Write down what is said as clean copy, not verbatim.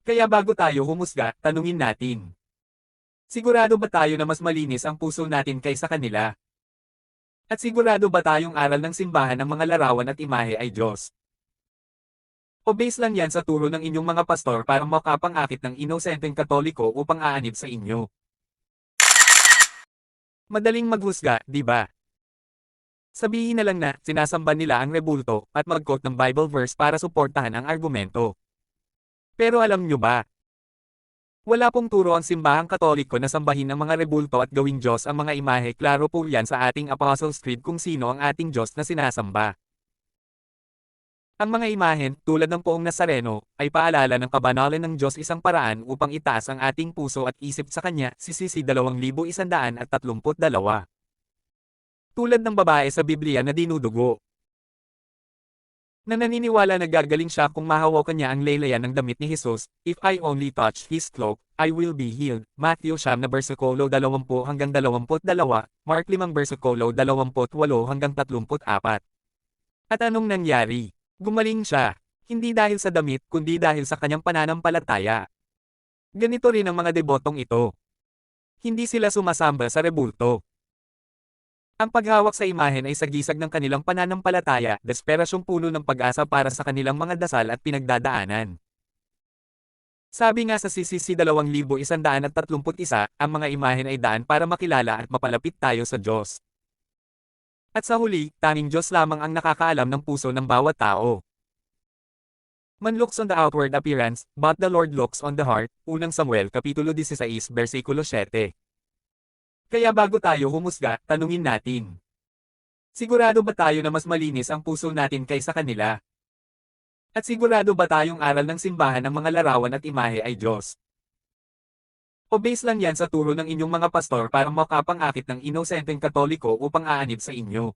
Kaya bago tayo humusga, tanungin natin. Sigurado ba tayo na mas malinis ang puso natin kaysa kanila? At sigurado ba tayong aral ng simbahan ng mga larawan at imahe ay Diyos? O base lang yan sa turo ng inyong mga pastor para makapangakit ng inosenteng Katoliko upang aanib sa inyo? Madaling maghusga, di ba? Sabihin na lang na, sinasamba nila ang rebulto, at mag-quote ng Bible verse para suportahan ang argumento. Pero alam nyo ba? Wala pong turo ang simbahang Katoliko na sambahin ang mga rebulto at gawing Diyos ang mga imahe. Klaro po yan sa ating Apostles' Creed kung sino ang ating Diyos na sinasamba. Ang mga imahen, tulad ng poong Nazareno, ay paalala ng kabanalan ng Diyos, isang paraan upang itaas ang ating puso at isip sa Kanya. CCC 2132. Tulad ng babae sa Biblia na dinudugo, na naniniwala na gagaling siya kung mahawakan niya ang laylayan ng damit ni Jesus. If I only touch His cloak, I will be healed. Matthew 7:20-22, Mark 5:28-34. At anong nangyari? Gumaling siya. Hindi dahil sa damit, kundi dahil sa kanyang pananampalataya. Ganito rin ang mga debotong ito. Hindi sila sumasamba sa rebulto. Ang paghawak sa imahen ay sagisag ng kanilang pananampalataya, desperasyong puno ng pag-asa para sa kanilang mga dasal at pinagdadaanan. Sabi nga sa CCC 2131, ang mga imahen ay daan para makilala at mapalapit tayo sa Diyos. At sa huli, tanging Diyos lamang ang nakakaalam ng puso ng bawat tao. Man looks on the outward appearance, but the Lord looks on the heart. Unang Samuel Kapitulo 16, versikulo 7. Kaya bago tayo humusga, tanungin natin. Sigurado ba tayo na mas malinis ang puso natin kaysa kanila? At sigurado ba tayong aral ng simbahan ng mga larawan at imahe ay Diyos? O base lang yan sa turo ng inyong mga pastor para makapangakit ng inosenteng Katoliko upang aanib sa inyo?